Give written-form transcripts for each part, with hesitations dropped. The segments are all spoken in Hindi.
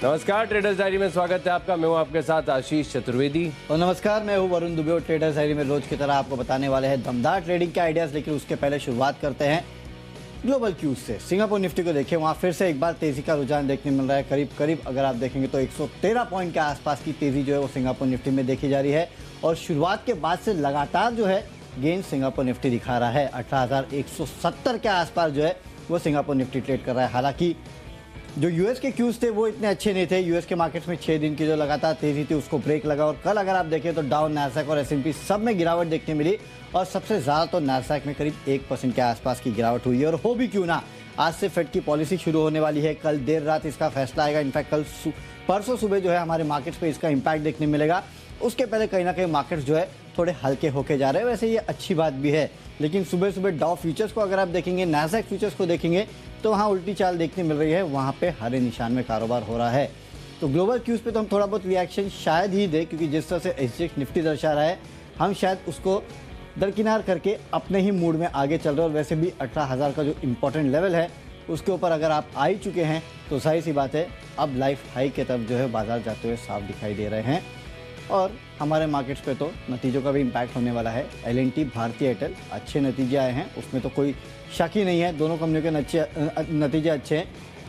नमस्कार, ट्रेडर्स डायरी में स्वागत है आपका। मैं हूं आपके साथ आशीष चतुर्वेदी। और नमस्कार, मैं हूं वरुण दुबे और ट्रेडर्स डायरी में रोज की तरह आपको बताने वाले हैं दमदार ट्रेडिंग के आइडियाज। लेकिन उसके पहले शुरुआत करते हैं ग्लोबल क्यूज से। सिंगापुर निफ्टी को देखें, वहां फिर से एक बार तेजी का रुझान देखने मिल रहा है। करीब करीब अगर आप देखेंगे तो 113 पॉइंट के आसपास की तेजी जो है वो सिंगापुर निफ्टी में देखी जा रही है। और शुरुआत के बाद से लगातार जो है गेन सिंगापुर निफ्टी दिखा रहा है। 18,170 के आसपास जो है वो सिंगापुर निफ्टी ट्रेड कर रहा है। हालांकि जो यूएस के क्यूज थे वो इतने अच्छे नहीं थे। यूएस के मार्केट्स में 6 दिन की जो लगातार तेजी थी उसको ब्रेक लगा। और कल अगर आप देखें तो डाउ, नैस्डैक और S&P सब में गिरावट देखने मिली। और सबसे ज़्यादा तो नैस्डैक में करीब 1% के आसपास की गिरावट हुई है। और हो भी क्यों ना, आज से फेड की पॉलिसी शुरू होने वाली है। कल देर रात इसका फैसला आएगा। इनफैक्ट कल परसों सुबह जो है हमारे मार्केट्स पे इसका इम्पैक्ट देखने मिलेगा। उसके पहले कहीं ना कहीं मार्केट्स जो है थोड़े हल्के होके जा रहे हैं। वैसे ये अच्छी बात भी है। लेकिन सुबह सुबह डाउ फ्यूचर्स को अगर आप देखेंगे, नैस्डैक फ्यूचर्स को देखेंगे तो वहाँ उल्टी चाल देखने मिल रही है। वहाँ पे हरे निशान में कारोबार हो रहा है। तो ग्लोबल क्यूज पे तो हम थोड़ा बहुत रिएक्शन शायद ही दें, क्योंकि जिस तरह से SGX निफ्टी दर्शा रहा है हम शायद उसको दरकिनार करके अपने ही मूड में आगे चल रहे हैं। और वैसे भी 18,000 का जो इम्पोर्टेंट लेवल है उसके ऊपर अगर आप आ ही चुके हैं तो जाहिर सी बात है अब लाइफ हाई की तरफ जो है बाजार जाते हुए साफ दिखाई दे रहे हैं। और हमारे मार्केट्स पे तो नतीजों का भी इम्पैक्ट होने वाला है। L&T, भारतीय एयरटेल अच्छे नतीजे आए हैं, उसमें तो कोई शक ही नहीं है। दोनों कंपनियों के नतीजे अच्छे हैं।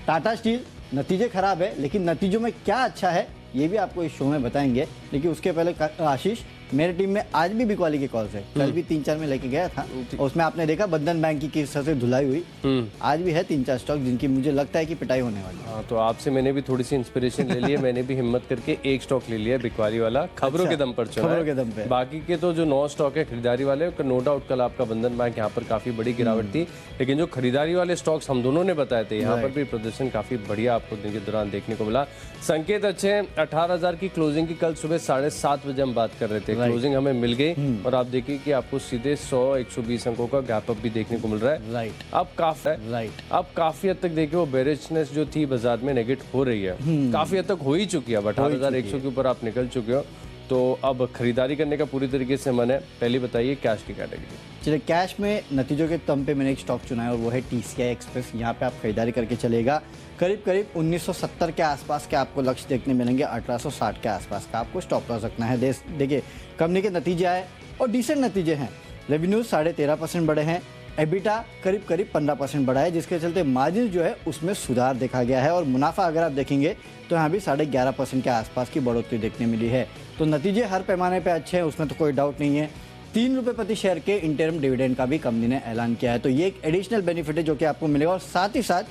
टाटा स्टील नतीजे खराब है, लेकिन नतीजों में क्या अच्छा है ये भी आपको इस शो में बताएंगे। लेकिन उसके पहले आशीष, मेरी टीम में आज भी बिकवाली के कॉल्स है। कल भी 3-4 में लेके गया था और उसमें आपने देखा बंधन बैंक की किस तरह से धुलाई हुई। आज भी है 3-4 स्टॉक जिनकी मुझे लगता है कि पिटाई होने वाली है। हाँ, तो आपसे मैंने भी थोड़ी सी इंस्पिरेशन ले ली है। मैंने भी हिम्मत करके एक स्टॉक ले लिया, बिकवाली वाला। खबरों के दम पर चुना है। खबरों के दम पे। बाकी के तो जो 9 स्टॉक है खरीदारी वाले, नो डाउट कल आपका बंधन बैंक यहाँ पर काफी बड़ी गिरावट थी। लेकिन जो खरीदारी वाले स्टॉक्स हम दोनों ने बताए थे, यहाँ पर भी प्रदर्शन काफी बढ़िया आपको दिन के दौरान देखने को मिला। संकेत अच्छे हैं। 18,000 की क्लोजिंग की कल सुबह 7:30 बजे हम बात कर रहे थे। क्लोजिंग हमें मिल गई। और आप देखिए कि आपको सीधे 100-120 अंकों का गैप अप भी देखने को मिल रहा है। राइट। अब काफी हद तक देखिए वो बेरिशनेस जो थी बाजार में नेगेट हो रही है, काफी हद तक हो ही चुकी है। 18,100 के ऊपर आप निकल चुके हो, तो अब खरीदारी करने का पूरी तरीके से मन है। पहले बताइए कैश की कैटेगरी। चलिए, कैश में नतीजों के दम पे मैंने एक स्टॉक चुना है और वो है TCI एक्सप्रेस। यहाँ पे आप खरीदारी करके चलेगा। करीब करीब 1970 के आसपास के आपको लक्ष्य देखने मिलेंगे। 1860 के आसपास का आपको स्टॉप लॉस रखना है। देखिए कंपनी के नतीजे आए और डिसेंट नतीजे हैं। रेवेन्यूज 13.5% बढ़े हैं। EBITDA करीब करीब 15% बढ़ा है, जिसके चलते मार्जिन जो है उसमें सुधार देखा गया है। और मुनाफा अगर आप देखेंगे तो यहाँ भी 11.5% के आसपास की बढ़ोतरी देखने मिली है। तो नतीजे हर पैमाने पर अच्छे हैं, उसमें तो कोई डाउट नहीं है। 3 रुपये प्रति शेयर के इंटरम डिविडेंड का भी कंपनी ने ऐलान किया है। तो ये एक एडिशनल बेनिफिट है जो कि आपको मिलेगा। और साथ ही साथ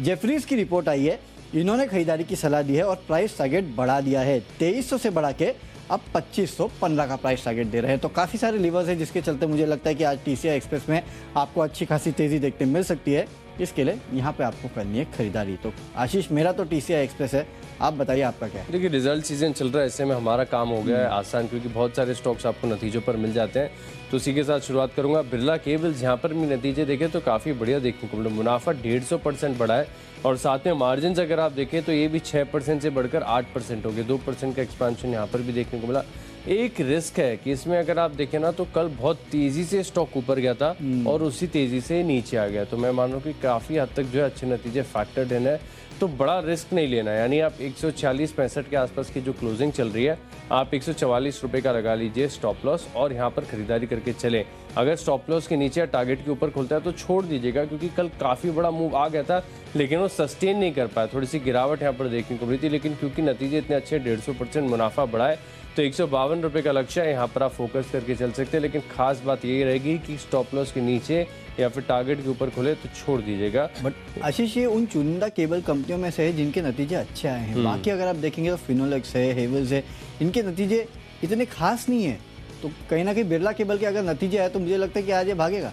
जेफरीज की रिपोर्ट आई है, इन्होंने खरीदारी की सलाह दी है और प्राइस टारगेट बढ़ा दिया है। 2300 से बढ़ा के अब 2515 का प्राइस टारगेट दे रहे हैं। तो काफ़ी सारे लीवर्स हैं जिसके चलते मुझे लगता है कि आज TCI एक्सप्रेस में आपको अच्छी खासी तेज़ी देखने मिल सकती है। इसके लिए यहाँ पे आपको करनी है खरीदारी। तो आशीष, मेरा तो TCI एक्सप्रेस है, आप बताइए आपका क्या है। देखिए रिजल्ट सीजन चल रहा है, ऐसे में हमारा काम हो गया है आसान, क्योंकि बहुत सारे स्टॉक्स आपको नतीजों पर मिल जाते हैं। तो उसी के साथ शुरुआत करूंगा। बिरला केबल्स, यहाँ पर भी नतीजे देखें तो काफ़ी बढ़िया देखने को मिला। मुनाफा 150% बढ़ा है और साथ में मार्जिन अगर आप देखें तो ये भी 6% से बढ़कर 8% हो गए। 2% का एक्सपेंशन यहाँ पर भी देखने को मिला। एक रिस्क है कि इसमें अगर आप देखें ना तो कल बहुत तेजी से स्टॉक ऊपर गया था और उसी तेजी से नीचे आ गया। तो मैं मान रहा हूँ कि काफ़ी हद तक जो है अच्छे नतीजे फैक्टर्ड इन है। तो बड़ा रिस्क नहीं लेना है। यानी आप 140-65 के आसपास की जो क्लोजिंग चल रही है, आप 144 रुपये का लगा लीजिए स्टॉप लॉस और यहाँ पर खरीदारी करके चलें। अगर स्टॉप लॉस के नीचे या टारगेट के ऊपर खुलता है तो छोड़ दीजिएगा, क्योंकि कल काफ़ी बड़ा मूव आ गया था लेकिन वो सस्टेन नहीं कर पाया। थोड़ी सी गिरावट यहाँ पर देखने को मिली थी, लेकिन क्योंकि नतीजे इतने अच्छे, 150% मुनाफा बढ़ा है, तो 152 रुपये का लक्ष्य है। यहाँ पर आप फोकस करके चल सकते हैं। लेकिन खास बात यही रहेगी कि स्टॉप लॉस के नीचे या फिर टारगेट के ऊपर खुले तो छोड़ दीजिएगा। बट आशीष, ये उन चुनिंदा केबल कंपनियों में से है जिनके नतीजे अच्छे आए हैं। बाकी अगर आप देखेंगे तो फिनोलेक्स है, हेवल्स है, इनके नतीजे इतने खास नहीं है। तो कहीं ना कहीं बिरला केबल के अगर नतीजे आए तो मुझे लगता है कि आज ये भागेगा।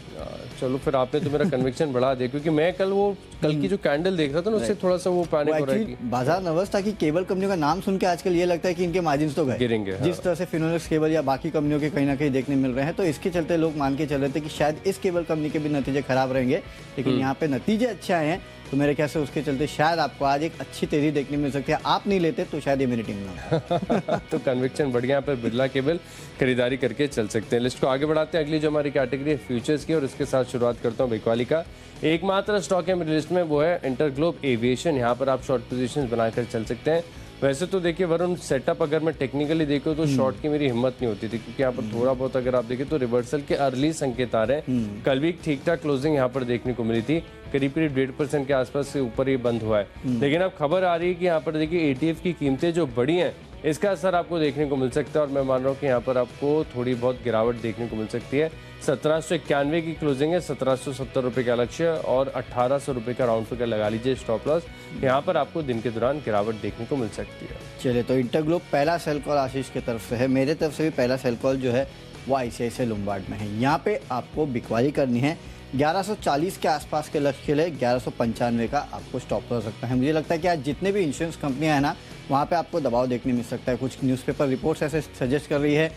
चलो फिर आपने तो मेरा कन्विक्शन बढ़ा दिया, क्योंकि मैं कल की जो कैंडल देख रहा था ना उससे थोड़ा सा वो पैनिक हो रहा है कि बाजार नर्वस था कि केबल कंपनियों का नाम सुन के आजकल ये लगता है कि इनके मार्जिन तो गए गिरेंगे। जिस तरह से फिनोलेक्स केबल या बाकी कंपनियों के कहीं ना कहीं देखने मिल रहे हैं, तो इसके चलते लोग मान के चल रहे थे कि शायद इस केबल कंपनी के भी नतीजे खराब रहेंगे। लेकिन यहाँ पे नतीजे अच्छे आए हैं, तो मेरे ख्याल से उसके चलते शायद आपको आज एक अच्छी तेजी देखने मिल सकती है। आप नहीं लेते तो शायद ये मेरी टीम ना तो कन्विक्शन बढ़ गया पर बिरला केबल खरीदारी करके चल सकते हैं। लिस्ट को आगे बढ़ाते हैं। अगली जो हमारी कैटेगरी है फ्यूचर्स की, और इसके साथ शुरुआत करता हूँ बिकवाली का। एकमात्र स्टॉक है मेरी लिस्ट में, वो है इंटरग्लोब एविएशन। यहाँ पर आप शॉर्ट पोजीशंस बनाकर चल सकते हैं। वैसे तो देखिए वरुण, सेटअप अगर मैं टेक्निकली देखूँ तो शॉर्ट की मेरी हिम्मत नहीं होती थी, क्योंकि यहाँ पर थोड़ा बहुत अगर आप देखें तो रिवर्सल के अर्ली संकेत आ रहे हैं। कल भी एक ठीक ठाक क्लोजिंग यहाँ पर देखने को मिली थी, करीब 1.5% के आसपास से ऊपर ये बंद हुआ है। लेकिन अब खबर आ रही है कि यहाँ पर देखिए ETF की कीमतें जो बढ़ी हैं, इसका असर आपको देखने को मिल सकता है। और मैं मान रहा हूँ कि यहाँ पर आपको थोड़ी बहुत गिरावट देखने को मिल सकती है। 1791 की क्लोजिंग है, 1770 रुपये का लक्ष्य और 1800 रुपये का राउंड फिगर लगा लीजिए स्टॉप लॉस। यहाँ पर आपको दिन के दौरान गिरावट देखने को मिल सकती है। चलिए, तो इंटरग्लोब पहला सेल कॉल आशीष की तरफ से है। मेरे तरफ से भी पहला सेल कॉल जो है वो ICICI लोम्बार्ड में है। यहाँ पे आपको बिकवाली करनी है। 1140 के आसपास के लक्ष्य के लिए 1195 का आपको स्टॉप लॉस रखना है। मुझे लगता है कि आज जितने भी इंश्योरेंस कंपनियां हैं ना, वहाँ पे आपको दबाव देखने मिल सकता है। कुछ न्यूज़पेपर रिपोर्ट्स ऐसे सजेस्ट कर रही है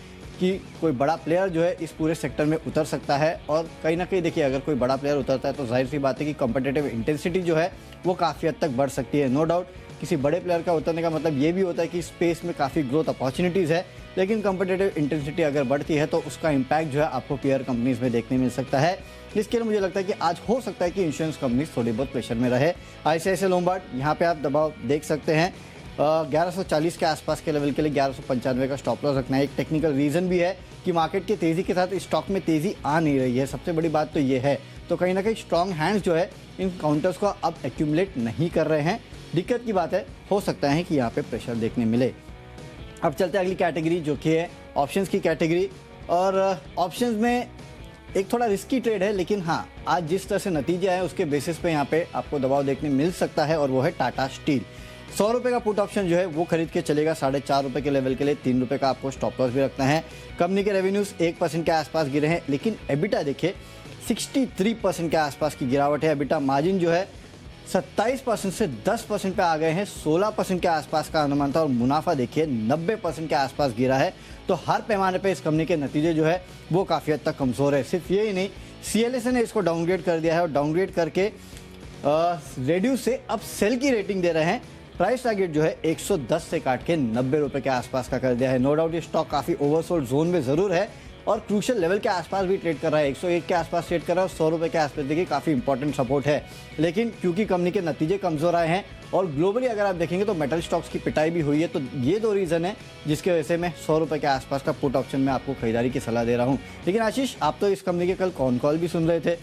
कि कोई बड़ा प्लेयर जो है इस पूरे सेक्टर में उतर सकता है। और कहीं ना कहीं देखिए, अगर कोई बड़ा प्लेयर उतरता है तो जाहिर सी बात है कि कॉम्पिटिटिव इंटेंसिटी जो है वो काफ़ी हद तक बढ़ सकती है। नो डाउट किसी बड़े प्लेयर का उतरने का मतलब ये भी होता है कि स्पेस में काफ़ी ग्रोथ अपॉर्चुनिटीज़ है, लेकिन कॉम्पिटिटिव इंटेंसिटी अगर बढ़ती है तो उसका इम्पैक्ट जो है आपको पेयर कंपनीज में देखने मिल सकता है। इसके लिए मुझे लगता है कि आज हो सकता है कि इंश्योरेंस कंपनीज थोड़ी बहुत प्रेशर में रहे। ICICI लोम्बार्ड, यहाँ पे आप दबाव देख सकते हैं 1140 के आसपास के लेवल के लिए 1195 का स्टॉप लॉस रखना है। एक टेक्निकल रीज़न भी है कि मार्केट की तेज़ी के साथ स्टॉक में तेज़ी आ नहीं रही है। सबसे बड़ी बात तो ये है। तो कहीं ना कहीं स्ट्रॉन्ग हैंड्स जो है इन काउंटर्स को अब एक्यूमुलेट नहीं कर रहे हैं। दिक्कत की बात है, हो सकता है कि यहाँ पे प्रेशर देखने मिले। अब चलते हैं अगली कैटेगरी, जो कि है ऑप्शंस की कैटेगरी। और ऑप्शंस में एक थोड़ा रिस्की ट्रेड है, लेकिन हाँ, आज जिस तरह से नतीजे आए उसके बेसिस पे यहाँ पे आपको दबाव देखने मिल सकता है, और वो है टाटा स्टील। 100 रुपये का पुट ऑप्शन जो है वो खरीद के चलेगा 4.5 रुपये के लेवल के लिए। 3 रुपये का आपको स्टॉप लॉस भी रखना है। कंपनी के रेवेन्यूज 1% के आसपास गिरे हैं, लेकिन एबिटा देखिए 63% के आसपास की गिरावट है। एबिटा मार्जिन जो है 27% से 10% पे आ गए हैं। 16% के आसपास का अनुमान था, और मुनाफा देखिए 90% के आसपास गिरा है। तो हर पैमाने पे इस कंपनी के नतीजे जो है वो काफ़ी हद तक कमज़ोर है। सिर्फ ये ही नहीं, CLSA ने इसको डाउनग्रेड कर दिया है, और डाउनग्रेड करके रेड्यूस से अब सेल की रेटिंग दे रहे हैं। प्राइस टारगेट जो है 110 से काट के 90 रुपये के आसपास का कर दिया है। नो डाउट ये स्टॉक काफ़ी ओवरसोल्ड जोन में ज़रूर है, और क्रूशियल लेवल के आसपास भी ट्रेड कर रहा है। 101 के आसपास ट्रेड कर रहा है, और 100 रुपये के आसपास देखिए काफ़ी इंपॉर्टेंट सपोर्ट है। लेकिन क्योंकि कंपनी के नतीजे कमज़ोर आए हैं, और ग्लोबली अगर आप देखेंगे तो मेटल स्टॉक्स की पिटाई भी हुई है, तो ये दो रीज़न है जिसके वजह से मैं 100 रुपये के आसपास का पुट ऑप्शन में आपको खरीदारी की सलाह दे रहा हूँ। लेकिन आशीष, आप तो इस कंपनी के कल कॉन कॉल भी सुन रहे थे,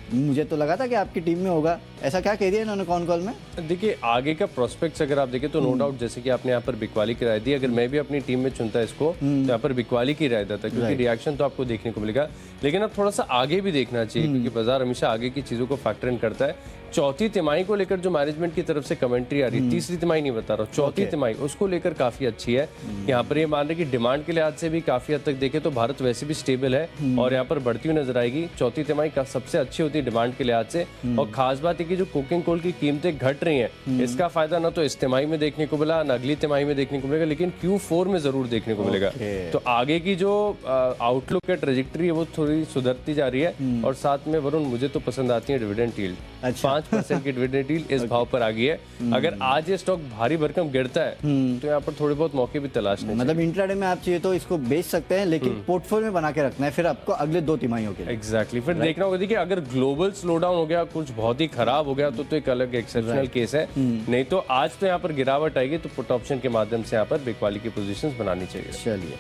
मुझे तो लगा था कि आपकी टीम में होगा। ऐसा क्या कह दिया इन्होंने कॉन कॉल में? देखिए, आगे का प्रोस्पेक्ट्स अगर आप देखें तो नो डाउट, जैसे कि आपने यहाँ पर बिकवाली की राय दी, अगर मैं भी अपनी टीम में चुनता इसको तो यहाँ पर बिकवाली की राय देता, क्योंकि रिएक्शन तो आपको देखने को मिलेगा। लेकिन अब थोड़ा सा आगे भी देखना चाहिए, क्योंकि बाजार हमेशा आगे की चीज़ों को फैक्टर इन करता है। चौथी तिमाही को लेकर जो मैनेजमेंट की तरफ से कमेंट्री आ रही है, तीसरी तिमाही नहीं बता रहा हूँ, चौथी तिमाही, उसको लेकर काफी अच्छी है। यहाँ पर ये मान रहे कि डिमांड के लिहाज से भी काफी हद तक देखें तो भारत वैसे भी स्टेबल है, और यहाँ पर बढ़ती हुई नजर आएगी। चौथी तिमाही का सबसे अच्छी होती है डिमांड के लिहाज से। और खास बात है कि जो कुकिंग कोल की कीमतें घट रही हैं, इसका फायदा ना तो इस तिमाही में देखने को मिला, ना अगली तिमाही में देखने को मिलेगा, लेकिन Q4 में जरूर देखने को मिलेगा। तो आगे की जो आउटलुक है, ट्रेजेक्टरी है, वो थोड़ी सुधरती जा रही है। और साथ में वरुण, मुझे तो पसंद आती है डिविडेंड यील्ड। 5% की डिविडेंड यील्ड इस भाव पर आ गई है। अगर आज ये स्टॉक भारी भरकम गिरता है तो यहाँ पर थोड़े बहुत मौके भी तलाशने, मतलब इंट्राडे में आप चाहिए तो इसको बेच सकते हैं, लेकिन पोर्टफोलियो में बना के रखना है फिर आपको अगले 2 तिमाहियों के लिए। एग्जैक्टली, फिर देखना होगा। देखिए, अगर ग्लोबल स्लो डाउन हो गया, कुछ बहुत ही खराब हो गया, तो एक अलग एक्सेप्शनल केस है। नहीं तो आज तो यहाँ पर गिरावट आएगी, तो पुट ऑप्शन के माध्यम से यहाँ पर बिकवाली की पोजीशंस बनानी चाहिए। चलिए,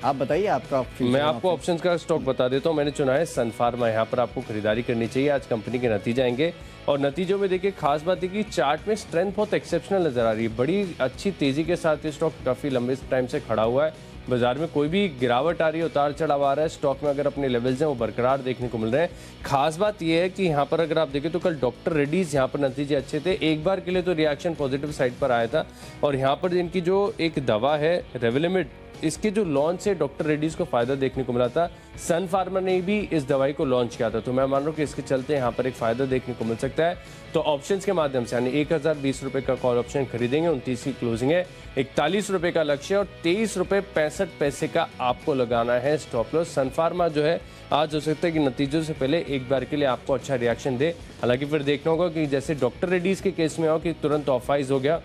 आप बताइए आपका। मैं आपको ऑप्शंस का स्टॉक बता देता हूं। मैंने चुना है सन फार्मा। यहाँ पर आपको खरीदारी करनी चाहिए। आज कंपनी के नतीजे आएंगे, और नतीजों में देखिए खास बात है कि चार्ट में स्ट्रेंथ बहुत एक्सेप्शनल नजर आ रही है। बड़ी अच्छी तेजी के साथ ये स्टॉक काफी लंबे टाइम से खड़ा हुआ है। बाजार में कोई भी गिरावट आ रही है, उतार चढ़ाव आ रहा है, स्टॉक में अगर अपने लेवल्स हैं वो बरकरार देखने को मिल रहे हैं। खास बात यह है कि यहाँ पर अगर आप देखें तो कल डॉक्टर रेड्डीज यहाँ पर नतीजे अच्छे थे। एक बार के लिए तो रिएक्शन पॉजिटिव साइड पर आया था, और यहाँ पर इनकी जो एक दवा है रेवलिमिड, इसके जो लॉन्च से डॉक्टर रेड्डीज को फायदा देखने को मिला था। सन फार्मा ने भी इस दवाई को लॉन्च किया था, तो मैं मान रहा हूँ कि इसके चलते यहाँ पर एक फायदा देखने को मिल सकता है। तो ऑप्शंस के माध्यम से यानी 1020 रुपये का कॉल ऑप्शन खरीदेंगे। 29 की क्लोजिंग है, 41 रुपये का लक्ष्य, और 23 रुपये 65 पैसे का आपको लगाना है स्टॉप लॉस। सन फार्मा जो है आज हो सकता है कि नतीजों से पहले एक बार के लिए आपको अच्छा रिएक्शन दे। हालांकि फिर देखना होगा कि जैसे डॉक्टर रेड्डीज के केस में हो कि तुरंत ऑफाइज हो गया,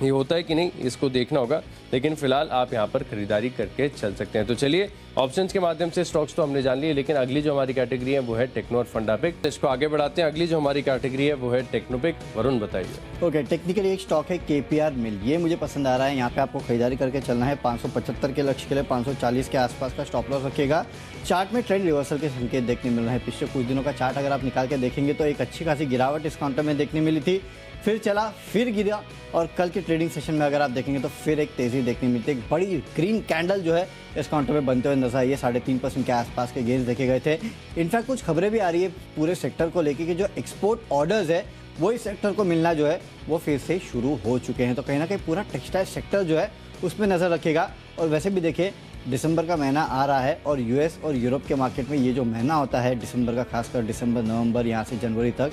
ये होता है कि नहीं, इसको देखना होगा। लेकिन फिलहाल आप यहाँ पर खरीदारी करके चल सकते हैं। तो चलिए, ऑप्शंस के माध्यम से स्टॉक्स तो हमने जान लिए, लेकिन अगली जो हमारी कैटेगरी है वो है टेक्नो और फंडा पिक। इसको आगे बढ़ाते हैं। अगली जो हमारी कैटेगरी है वो है टेक्नो पिक। वरुण बताइए। ओके, टेक्निकली एक स्टॉक है केपीआर मिल, ये मुझे पसंद आ रहा है। यहाँ पे आपको खरीदारी करके चलना है। 575 के लक्ष्य के लिए 540 के आसपास का स्टॉप लॉस रखिएगा। चार्ट में ट्रेंड रिवर्सल के संकेत देखने मिल रहे हैं। पिछले कुछ दिनों का चार्ट अगर आप निकाल के देखेंगे तो एक अच्छी खासी गिरावट इस काउंटर में देखने मिली थी, फिर चला, फिर गिरा, और कल के ट्रेडिंग सेशन में अगर आप देखेंगे तो फिर एक तेज़ी देखने मिलती है। एक बड़ी ग्रीन कैंडल जो है इस काउंटर में बनते हुए नजर आई है। 3.5% के आसपास के गेंस देखे गए थे। इनफैक्ट कुछ खबरें भी आ रही है पूरे सेक्टर को लेकर कि जो एक्सपोर्ट ऑर्डर्स है वो इस सेक्टर को मिलना जो है वो फिर से शुरू हो चुके हैं। तो कहीं ना कहीं पूरा टेक्सटाइल सेक्टर जो है उस पर नज़र रखेगा। और वैसे भी देखिए, दिसंबर का महीना आ रहा है और यूएस और यूरोप के मार्केट में ये जो महीना होता है दिसंबर का, खासकर दिसंबर, नवंबर, यहाँ से जनवरी तक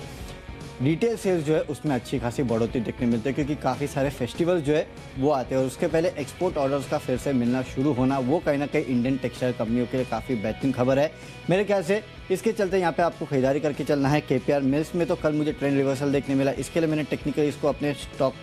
रिटेल सेल्स जो है उसमें अच्छी खासी बढ़ोतरी देखने मिलती है, क्योंकि काफ़ी सारे फेस्टिवल जो है वो आते हैं। और उसके पहले एक्सपोर्ट ऑर्डर्स का फिर से मिलना शुरू होना, वो कहीं ना कहीं इंडियन टेक्सटाइल कंपनियों के लिए काफ़ी बेहतरीन खबर है मेरे ख्याल से। इसके चलते यहाँ पे आपको खरीदारी करके चलना है। केपीआर मिल्स में तो कल मुझे ट्रेंड रिवर्सल देखने मिला, इसके लिए मैंने टेक्निकली इसको अपने स्टॉक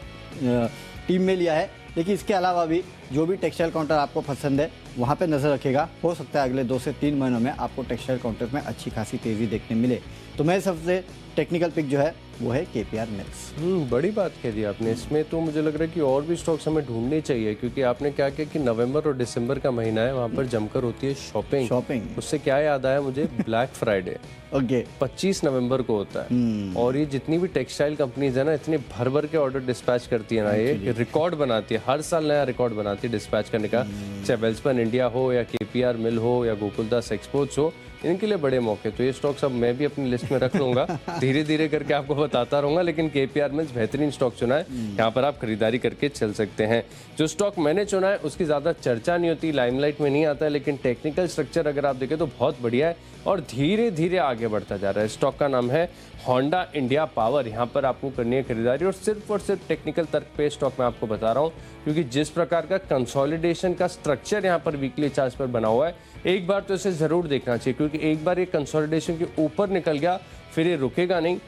टीम में लिया है। लेकिन इसके अलावा भी जो भी टेक्सटाइल काउंटर आपको पसंद है वहाँ पे नज़र रखेगा। हो सकता है अगले 2 से 3 महीनों में आपको टेक्सटाइल काउंटर्स में अच्छी खासी तेज़ी देखने मिले। तो मैं सबसे टेक्निकल पिक जो है वो है केपीआर मिल्स। बड़ी बात कह दी आपने। इसमें तो मुझे लग रहा है कि और भी स्टॉक्स हमें ढूंढने चाहिए, क्योंकि आपने क्या किया कि नवंबर और दिसंबर का महीना है, वहाँ पर जमकर होती है शॉपिंग। उससे क्या याद आया मुझे, ब्लैक फ्राइडे ओके 25 नवंबर को होता है। और ये जितनी भी टेक्सटाइल कंपनीज है ना, इतने भर भर के ऑर्डर डिस्पैच करती है ना, ये रिकॉर्ड बनाती है, हर साल नया रिकॉर्ड बनाती है डिस्पैच करने का। चाहे वेल्सपन इंडिया हो या केपीआर मिल हो या गोकुलदास एक्सपोर्ट्स हो, इनके लिए बड़े मौके। तो ये स्टॉक्स अब मैं भी अपनी लिस्ट में रख लूंगा, धीरे धीरे करके आपको बताता रहूंगा। लेकिन केपीआर मिल्स बेहतरीन स्टॉक चुना है, यहाँ पर आप खरीदारी करके चल सकते हैं। जो स्टॉक मैंने चुना है उसकी ज़्यादा चर्चा नहीं होती, लाइमलाइट में नहीं आता है, लेकिन टेक्निकल स्ट्रक्चर अगर आप देखें तो बहुत बढ़िया है और धीरे धीरे आगे बढ़ता जा रहा है। स्टॉक का नाम है होंडा इंडिया पावर। यहाँ पर आपको करनी है खरीदारी, और सिर्फ टेक्निकल तर्क पे स्टॉक मैं आपको बता रहा हूँ, क्योंकि जिस प्रकार का कंसोलिडेशन का स्ट्रक्चर यहाँ पर वीकली चार्ट पर बना हुआ है, एक बार तो इसे जरूर देखना चाहिए, क्योंकि एक बार ये कंसोलिडेशन के ऊपर निकल गया फिर ये रुकेगा नहीं।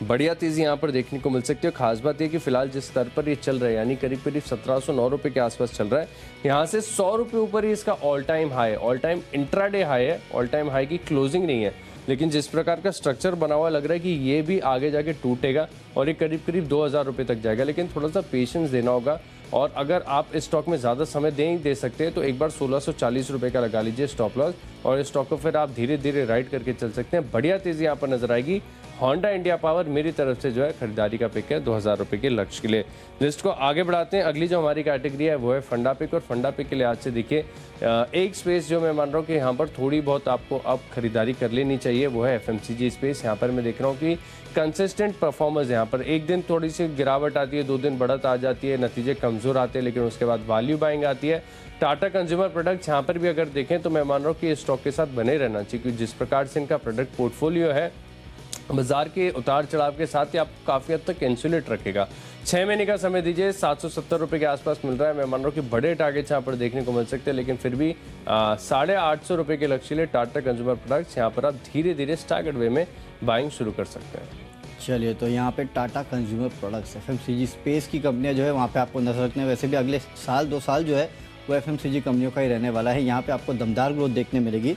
बढ़िया तेजी यहाँ पर देखने को मिल सकती है। खास बात यह कि फिलहाल जिस स्तर पर ये चल रहा है, यानी करीब 1709 रुपए के आसपास चल रहा है, यहाँ से 100 रुपए ऊपर ही इसका ऑल टाइम हाई है, ऑल टाइम इंट्राडे हाई है, ऑल टाइम हाई की क्लोजिंग नहीं है। लेकिन जिस प्रकार का स्ट्रक्चर बना हुआ लग रहा है कि ये भी आगे जाके टूटेगा और ये करीब 2000 रुपए तक जाएगा। लेकिन थोड़ा सा पेशेंस देना होगा, और अगर आप इस स्टॉक में ज़्यादा समय दे सकते हैं तो एक बार 1640 रुपए का लगा लीजिए स्टॉप लॉस, और इस स्टॉक को फिर आप धीरे धीरे राइड करके चल सकते हैं। बढ़िया तेज़ी यहाँ पर नजर आएगी। होंडा इंडिया पावर मेरी तरफ से जो है खरीदारी का पिक है 2000 रुपए के लक्ष्य के लिए। लिस्ट को आगे बढ़ाते हैं। अगली जो हमारी कैटेगरी है वो है फंडा पिक, और फंडा पिक के लिए आज से देखिए एक स्पेस जो मैं मान रहा हूँ कि यहाँ पर थोड़ी बहुत आपको अब खरीदारी कर लेनी चाहिए, वो है एफएमसीजी स्पेस। यहाँ पर मैं देख रहा हूँ कि कंसिस्टेंट परफॉर्मेंस, यहाँ पर एक दिन थोड़ी सी गिरावट आती है, 2 दिन बढ़त आ जाती है, नतीजे कमजोर आते हैं, लेकिन उसके बाद वैल्यू बाइंग आती है। टाटा कंज्यूमर प्रोडक्ट्स यहाँ पर भी अगर देखें तो मैं मान रहा हूँ कि स्टॉक के साथ बने रहना चाहिए, क्योंकि जिस प्रकार से इनका प्रोडक्ट पोर्टफोलियो है, बाजार के उतार चढ़ाव के साथ ही आपको काफ़ी हद तक इंसुलेट रखेगा। 6 महीने का समय दीजिए, 770 रुपए के आसपास मिल रहा है। मैं मान रहा हूँ कि बड़े टारगेट्स यहाँ पर देखने को मिल सकते हैं, लेकिन फिर भी 850 रुपए के लक्ष्य लिए टाटा कंज्यूमर प्रोडक्ट्स यहाँ पर आप धीरे धीरे स्टैगर्ड वे में बाइंग शुरू कर सकते हैं। चलिए, तो यहाँ पे Tata consumer products FMCG space की कंपनियाँ जो है वहाँ पे आपको नजर रखने। वैसे भी अगले साल 2 साल जो है वो एफएमसीजी कंपनियों का ही रहने वाला है। यहाँ पे आपको दमदार ग्रोथ देखने मिलेगी,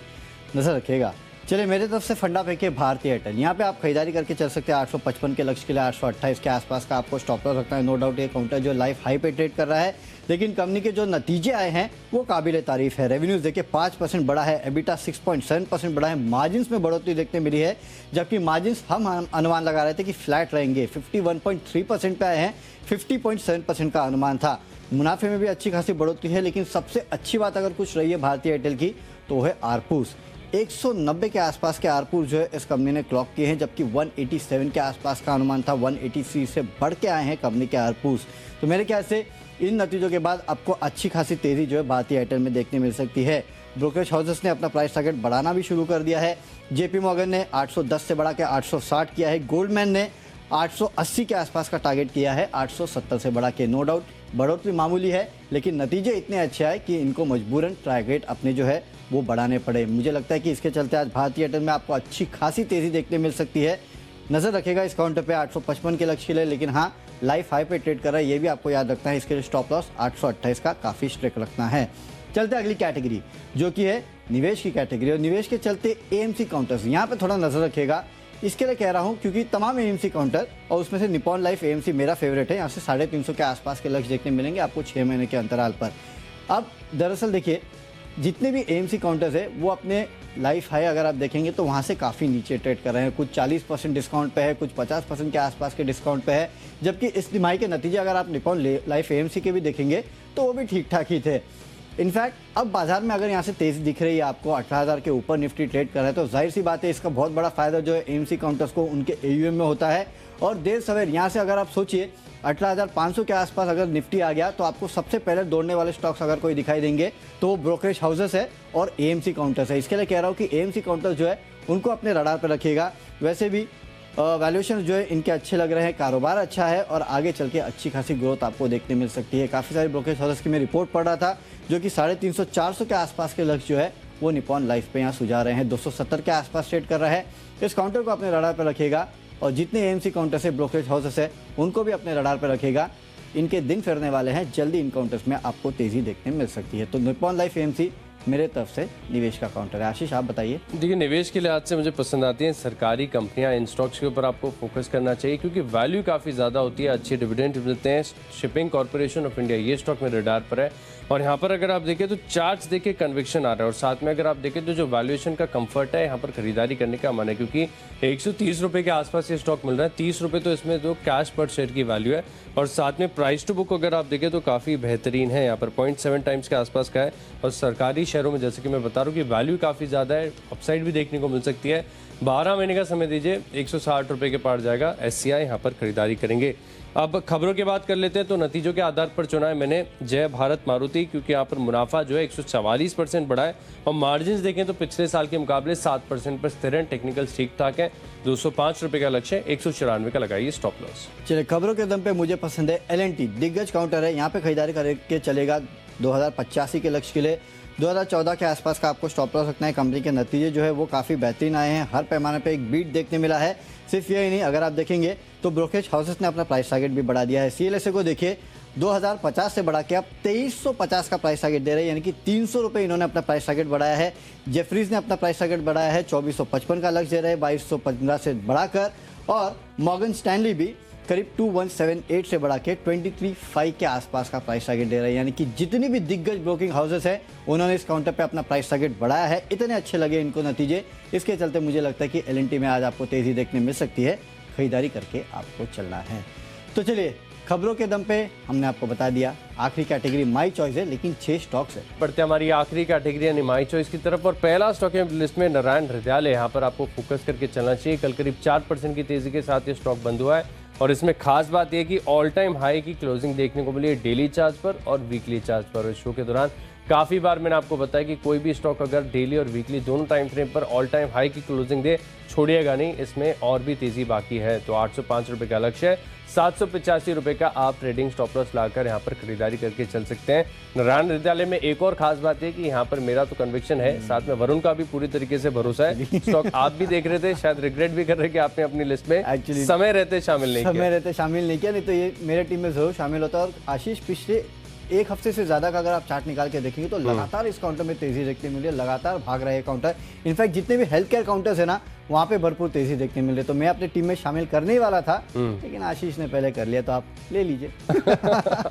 नजर रखिएगा। चलिए, मेरे तरफ से फंडा पे के भारतीय एयरटेल, यहाँ पे आप खरीदारी करके चल सकते हैं। 855 के लक्ष्य के लिए 828 के आसपास का आपको स्टॉप लॉस रखना है। नो डाउट ये काउंटर जो लाइफ हाई पे ट्रेड कर रहा है, लेकिन कंपनी के जो नतीजे आए हैं वो काबिल तारीफ है। रेवेन्यूज देखिए 5% बढ़ा है, एबिटा 6.7% बढ़ा है, मार्जिन्स में बढ़ोतरी देखने मिली है, जबकि मार्जिन्स हम अनुमान लगा रहे थे कि फ्लैट रहेंगे, 51.3% पे आए हैं, 50.7% का अनुमान था। मुनाफे में भी अच्छी खासी बढ़ोतरी है, लेकिन सबसे अच्छी बात अगर कुछ रही है भारतीय एयरटेल की तो है आरपूस। 190 के आसपास के आरपूस जो है इस कंपनी ने क्लॉक किए हैं, जबकि 187 के आसपास का अनुमान था। 183 से बढ़ के आए हैं कंपनी के आरपूस। तो मेरे ख्याल से इन नतीजों के बाद आपको अच्छी खासी तेज़ी जो है भारतीय एयरटेल में देखने मिल सकती है। ब्रोकरेज हाउसेस ने अपना प्राइस टारगेट बढ़ाना भी शुरू कर दिया है। जेपी मॉर्गन ने 810 से बढ़ा के 860 किया है। गोल्डमैन ने 880 के आसपास का टारगेट किया है, 870 से बढ़ा के। नो डाउट बढ़ोतरी मामूली है, लेकिन नतीजे इतने अच्छे आए कि इनको मजबूरन टारगेट अपने जो है वो बढ़ाने पड़े। मुझे लगता है कि इसके चलते आज भारतीय एयरटेल में आपको अच्छी खासी तेज़ी देखने मिल सकती है। नज़र रखेगा इस काउंटर पे 855 के लक्ष्य के लिए, लेकिन हाँ लाइफ हाई पे ट्रेड कर रहा है, ये भी आपको याद रखना है। इसके लिए स्टॉप लॉस 828 का काफ़ी स्ट्रिक्ट रखना है। चलते अगली कैटेगरी जो कि है निवेश की कैटेगरी, और निवेश के चलते एएमसी काउंटर्स, यहाँ पे थोड़ा नजर रखिएगा। इसके लिए कह रहा हूँ क्योंकि तमाम एएमसी काउंटर और उसमें से निप्पॉन लाइफ एएमसी मेरा फेवरेट है। यहाँ से 350 के आसपास के लक्ष्य देखने मिलेंगे आपको 6 महीने के अंतराल पर। अब दरअसल देखिए जितने भी एएमसी काउंटर्स है वो अपने लाइफ हाई अगर आप देखेंगे तो वहाँ से काफ़ी नीचे ट्रेड कर रहे हैं। कुछ 40% डिस्काउंट पे है, कुछ 50% के आसपास के डिस्काउंट पे है, जबकि इस तिमाही के नतीजे अगर आप निप्पॉन लाइफ एएमसी के भी देखेंगे तो वो भी ठीक ठाक ही थे। इनफैक्ट अब बाजार में अगर यहाँ से तेजी दिख रही है आपको, 18,000 के ऊपर निफ्टी ट्रेड कर रहा है, तो जाहिर सी बात है इसका बहुत बड़ा फायदा जो है एएमसी काउंटर्स को उनके एयूएम में होता है। और देर सवेर यहाँ से अगर आप सोचिए 18,500 के आसपास अगर निफ्टी आ गया तो आपको सबसे पहले दौड़ने वाले स्टॉक्स अगर कोई दिखाई देंगे तो वो ब्रोकरेज हाउसेस है और एएमसी काउंटर्स है। इसके लिए कह रहा हूँ कि एएमसी काउंटर्स जो है उनको अपने रडार पर रखिएगा। वैसे भी वैल्यूएशन जो है इनके अच्छे लग रहे हैं, कारोबार अच्छा है और आगे चल के अच्छी खासी ग्रोथ आपको देखने मिल सकती है। काफ़ी सारे ब्रोकरेज हाउसेस की मैं रिपोर्ट पढ़ रहा था जो कि 350-400 के आसपास के लक्ष्य जो है वो निप्पॉन लाइफ पे यहाँ सुझा रहे हैं। 270 के आसपास ट्रेड कर रहा है। इस काउंटर को अपने रडार पर रखिएगा और जितने एएमसी काउंटर से ब्रोकरेज हाउसेस है उनको भी अपने रडार पर रखिएगा। इनके दिन फिरने वाले हैं, जल्दी इन काउंटर्स में आपको तेजी देखने मिल सकती है। तो निप्पॉन लाइफ एएमसी मेरे तरफ से निवेश का काउंटर है। आशीष आप बताइए। देखिए निवेश के लिहाज से मुझे पसंद आती हैं सरकारी कंपनियां। इन स्टॉक्स के ऊपर आपको फोकस करना चाहिए क्योंकि वैल्यू काफ़ी ज़्यादा होती है, अच्छे डिविडेंड मिलते हैं। शिपिंग कॉर्पोरेशन ऑफ इंडिया ये स्टॉक मेरे रडार पर है और यहाँ पर अगर आप देखें तो चार्ट्स देखे कन्विक्शन आ रहा है और साथ में अगर आप देखें तो जो वैल्यूएशन का कंफर्ट है यहाँ पर खरीदारी करने का मन है क्योंकि 130 रुपये के आसपास ये स्टॉक मिल रहा है। 30 रुपये तो इसमें जो कैश पर शेयर की वैल्यू है और साथ में प्राइस टू बुक अगर आप देखें तो काफ़ी बेहतरीन है, यहाँ पर 0.7 टाइम्स के आसपास का है। और सरकारी शेयरों में जैसे कि मैं बता रहा हूँ कि वैल्यू काफ़ी ज़्यादा है, अपसाइड भी देखने को मिल सकती है। 12 महीने का समय दीजिए, 160 रुपये के पार जाएगा। एससीआई यहाँ पर खरीदारी करेंगे। अब खबरों की बात कर लेते हैं तो नतीजों के आधार पर चुना है मैंने जय भारत मारुति क्योंकि यहाँ पर मुनाफा जो है 144% बढ़ा है और मार्जिन देखें तो पिछले साल के मुकाबले 7% पर स्थिर हैं। टेक्निकल ठीक ठाक है। 205 रुपये का लक्ष्य है, 194 का लगाइए स्टॉप लॉस। चलिए खबरों के दम पे मुझे पसंद है एल&टी, दिग्गज काउंटर है, यहाँ पे खरीदारी करके चलेगा 2085 के लक्ष्य के लिए। 2014 के आसपास का आपको स्टॉप लॉस रखना है। कंपनी के नतीजे जो है वो काफ़ी बेहतरीन आए हैं, हर पैमाने पे एक बीट देखने मिला है। सिर्फ यही नहीं, अगर आप देखेंगे तो ब्रोकरेज हाउसेस ने अपना प्राइस टारगेट भी बढ़ा दिया है। सीएलएसए को देखिए 2050 से बढ़ा के अब 2350 का प्राइस टारगेट दे रहे हैं, यानी कि 300 रुपये इन्होंने अपना प्राइस टारगेट बढ़ाया है। जेफरीज ने अपना प्राइस टारगेट बढ़ाया है, 2455 का लक्ष्य दे रहे हैं 2215 से बढ़ाकर, और मॉर्गन स्टैनली भी करीब 2178 से बढ़ा के 23.5 के आसपास का प्राइस टारगेट दे रहे हैं। यानी कि जितनी भी दिग्गज ब्रोकिंग हाउसेस हैं उन्होंने इस काउंटर पे अपना प्राइस टारगेट बढ़ाया है। इतने अच्छे लगे इनको नतीजे, इसके चलते मुझे लगता है कि एल&टी में आज आपको तेजी देखने मिल सकती है। खरीदारी करके आपको चलना है। तो चलिए खबरों के दम पे हमने आपको बता दिया। आखिरी कैटेगरी माई चॉइस है, लेकिन 6 स्टॉक्स है। बढ़ते हमारी आखिरी कैटेगरी यानी माई चॉइस की तरफ और पहला स्टॉक है लिस्ट में नारायण हृदयालय। यहाँ पर आपको फोकस करके चलना चाहिए। कल करीब 4% की तेजी के साथ ये स्टॉक बंद हुआ है और इसमें खास बात यह कि ऑल टाइम हाई की क्लोजिंग देखने को मिली है डेली चार्ज पर और वीकली चार्ज पर। शो के दौरान काफ़ी बार मैंने आपको बताया कि कोई भी स्टॉक अगर डेली और वीकली दोनों टाइम फ्रेम पर ऑल टाइम हाई की क्लोजिंग दे छोड़िएगा नहीं, इसमें और भी तेजी बाकी है। तो 805 रुपये का लक्ष्य है, 785 रुपये का आप ट्रेडिंग स्टॉप लॉस लाकर यहाँ पर खरीदारी करके चल सकते हैं। नारायण हृदयालय में एक और खास बात है कि यहाँ पर मेरा तो कन्विक्शन है, साथ में वरुण का भी पूरी तरीके से भरोसा है। स्टॉक आप भी देख रहे थे, शायद रिग्रेट भी कर रहे कि आपने अपनी लिस्ट में समय रहते शामिल नहीं किया, नहीं तो ये मेरे टीम में जरूर शामिल होता। और आशीष पिछले एक हफ्ते से ज़्यादा का अगर आप चार्ट निकाल के देखेंगे तो लगातार इस काउंटर में तेजी देखने मिली है, लगातार भाग रहा है काउंटर। इनफैक्ट जितने भी हेल्थ केयर काउंटर्स है ना वहाँ पे भरपूर तेजी देखने मिल रही है। तो मैं अपनी टीम में शामिल करने ही वाला था, लेकिन आशीष ने पहले कर लिया, तो आप ले लीजिए।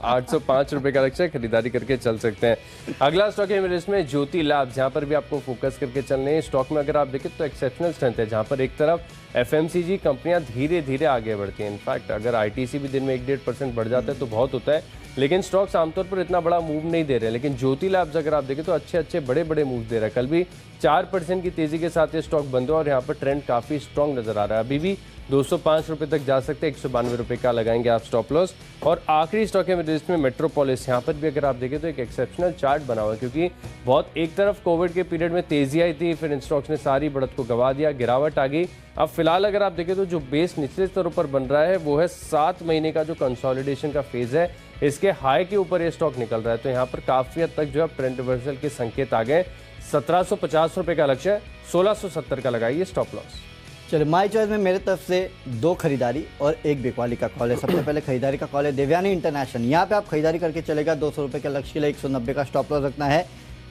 805 रुपये का लक्ष्य, खरीदारी करके चल सकते हैं। अगला स्टॉक है मेरे इसमें ज्योति लैब्स। जहाँ पर भी आपको फोकस करके चलने हैं। स्टॉक में अगर आप देखें तो एक्सेप्शनल स्ट्रेंथ है, जहाँ पर एक तरफ एफएमसीजी कंपनियां धीरे धीरे आगे बढ़ती हैं। इनफैक्ट अगर आईटीसी भी दिन में 1-1.5% बढ़ जाता है तो बहुत होता है, लेकिन स्टॉक्स आमतौर पर इतना बड़ा मूव नहीं दे रहे हैं। लेकिन ज्योति लैब्स अगर आप देखें तो अच्छे बड़े मूव दे रहा है। कल भी 4% की तेजी के साथ ये स्टॉक बंद हुआ और यहाँ पर ट्रेंड काफ़ी स्ट्रॉन्ग नजर आ रहा है। अभी भी 205 रुपये तक जा सकते हैं, 192 रुपये का लगाएंगे आप स्टॉप लॉस। और आखिरी स्टॉक है मेरे लिस्ट में मेट्रोपोलिस। यहाँ पर भी अगर आप देखें तो एक एक्सेप्शनल चार्ट बना हुआ है, क्योंकि बहुत एक तरफ कोविड के पीरियड में तेजी आई थी, फिर इन स्टॉक्स ने सारी बढ़त को गवा दिया, गिरावट आ गई। अब फिलहाल अगर आप देखें तो जो बेस निचले स्तरों पर बन रहा है वो है 7 महीने का जो कंसोलिडेशन का फेज है, इसके हाई के ऊपर ये स्टॉक निकल रहा है। तो यहाँ पर काफ़ी हद तक जो है ट्रेंड रिवर्सल के संकेत आ गए। 1750 रुपये का लक्ष्य है, 1670 का लगाइए स्टॉप लॉस। चलिए माई चॉइस में मेरे तरफ से 2 खरीदारी और 1 बिकवाली का कॉल है। सबसे पहले खरीदारी का कॉल है देवयानी इंटरनेशनल। यहाँ पे आप खरीदारी करके चलेगा 200 रुपये के लक्ष्य के लिए 190 का स्टॉप लॉस रखना है।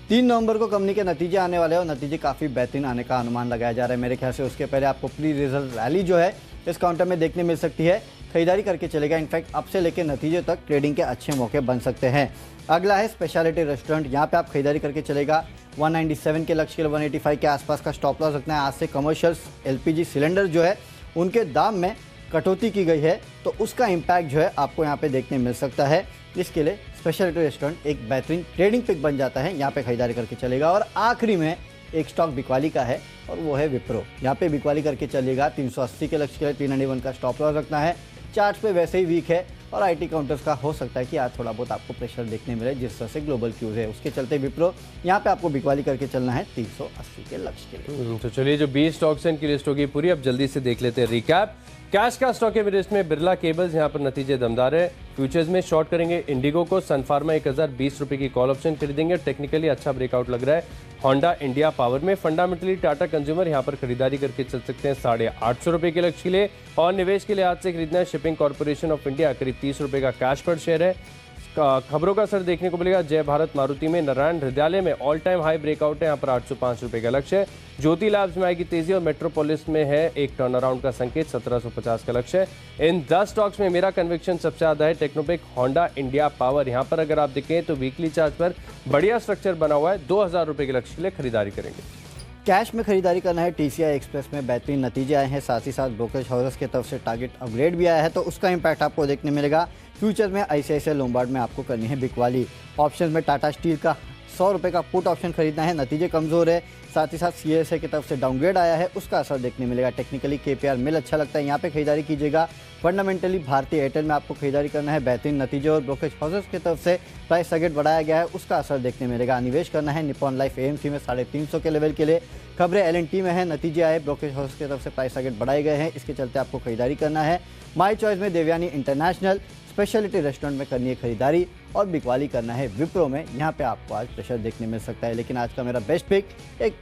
3 नवंबर को कंपनी के नतीजे आने वाले हैं और नतीजे काफ़ी बेहतरीन आने का अनुमान लगाया जा रहा है। मेरे ख्याल से उसके पहले आपको प्री रिजल्ट रैली जो है इस काउंटर में देखने मिल सकती है। खरीदारी करके चलेगा। इनफैक्ट अब से लेकर नतीजे तक ट्रेडिंग के अच्छे मौके बन सकते हैं। अगला है स्पेशलिटी रेस्टोरेंट। यहाँ पे आप खरीदारी करके चलेगा। 197 के लक्ष्य के लिए 185 के आसपास का स्टॉप लॉस रखना है। आज से कमर्शियल एलपीजी सिलेंडर जो है उनके दाम में कटौती की गई है, तो उसका इम्पैक्ट जो है आपको यहाँ पे देखने मिल सकता है। इसके लिए स्पेशलिटी रेस्टोरेंट एक बेहतरीन ट्रेडिंग पिक बन जाता है। यहाँ पे खरीदारी करके चलेगा। और आखिरी में एक स्टॉक बिकवाली का है और वो है विप्रो। यहाँ पे बिकवाली करके चलेगा। 380 के लक्ष्य के लिए 391 का स्टॉप लॉस रखना है। चार्ट पे वैसे ही वीक है और आईटी काउंटर्स का हो सकता है कि आज थोड़ा बहुत आपको प्रेशर देखने मिले, जिस तरह से ग्लोबल क्यूज है उसके चलते विप्रो यहाँ पे आपको बिकवाली करके चलना है 380 के लक्ष्य के लिए। तो चलिए, जो 20 स्टॉक्स हैं इनकी लिस्ट होगी पूरी। अब जल्दी से देख लेते हैं रिकैप। कैश का स्टॉक है लिस्ट में बिरला केबल्स, यहाँ पर नतीजे दमदार है। फ्यूचर्स में शॉर्ट करेंगे इंडिगो को। सन फार्मा 1020 रुपये की कॉल ऑप्शन खरीदेंगे। टेक्निकली अच्छा ब्रेकआउट लग रहा है होंडा इंडिया पावर में। फंडामेंटली टाटा कंज्यूमर यहाँ पर खरीदारी करके चल सकते हैं 850 रुपये के लक्ष्य के लिए। और निवेश के लिए आज से खरीदना है शिपिंग कॉर्पोरेशन ऑफ इंडिया, करीब 30 रुपये का कैश पर शेयर है। खबरों का असर देखने को मिलेगा जय भारत मारुति में। नारायण हृदयालय में ऑल टाइम हाई ब्रेकआउट है, यहाँ पर 805 रुपये का लक्ष्य है। ज्योति लैब्स में आएगी तेजी और मेट्रोपोलिस में है एक टर्न अराउंड का संकेत, 1750 का लक्ष्य है। इन 10 स्टॉक्स में मेरा कन्विक्शन सबसे ज्यादा है टेक्नोपिक, होंडा इंडिया पावर। यहाँ पर अगर आप देखें तो वीकली चार्ट पर बढ़िया स्ट्रक्चर बना हुआ है। 2000 रुपये के लक्ष्य के लिए खरीदारी करेंगे। कैश में खरीदारी करना है। टीसीआई एक्सप्रेस में बेहतरीन नतीजे आए हैं, साथ ही साथ ब्रोकरेज हाउसेस की तरफ से टारगेट अपग्रेड भी आया है, तो उसका इम्पैक्ट आपको देखने मिलेगा। फ्यूचर में आईसीआईसीआई लोम्बार्ड में आपको करनी है बिकवाली। ऑप्शन में टाटा स्टील का 100 रुपये का पुट ऑप्शन खरीदना है। नतीजे कमज़ोर है, साथ ही साथ सीएसए की तरफ से डाउनग्रेड आया है, उसका असर देखने मिलेगा। टेक्निकली केपीआर मिल अच्छा लगता है, यहाँ पे खरीदारी कीजिएगा। फंडामेंटली भारतीय एयरटेल में आपको खरीदारी करना है। बेहतरीन नतीजे और ब्रोकरेज हाउसेस की तरफ से प्राइस टारगेट बढ़ाया गया है, उसका असर देखने मिलेगा। निवेश करना है निप्पॉन लाइफ एएमसी में 350 के लेवल के लिए। खबरें एलएनटी में है, नतीजे आए, ब्रोकरेज हाउस की तरफ से प्राइस टारगेट बढ़ाए गए हैं, इसके चलते आपको खरीदारी करना है। माई चॉइस में देवयानी इंटरनेशनल, स्पेशलिटी रेस्टोरेंट में करनी है खरीदारी और बिकवाली करना है विप्रो में। यहाँ पे आपको आज प्रेशर देखने मिल सकता है, लेकिन आज का मेरा बेस्ट पिक एक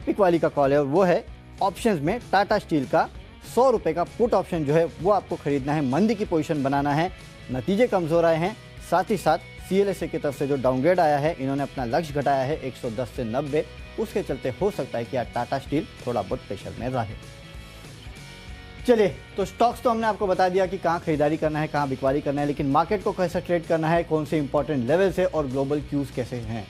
बिकवाली का कॉल है और वो है ऑप्शंस में टाटा स्टील का 100 रुपये का पुट ऑप्शन जो है वो आपको खरीदना है। मंदी की पोजीशन बनाना है। नतीजे कमज़ोर आए हैं, साथ ही साथ सीएलएसए की तरफ से जो डाउनग्रेड आया है, इन्होंने अपना लक्ष्य घटाया है 110 से 90, उसके चलते हो सकता है कि आज टाटा स्टील थोड़ा बहुत प्रेशर में रहे। चलिए, तो स्टॉक्स तो हमने आपको बता दिया कि कहाँ खरीदारी करना है, कहाँ बिकवाली करना है, लेकिन मार्केट को कैसे ट्रेड करना है, कौन से इंपॉर्टेंट लेवल्स है और ग्लोबल क्यूज कैसे हैं।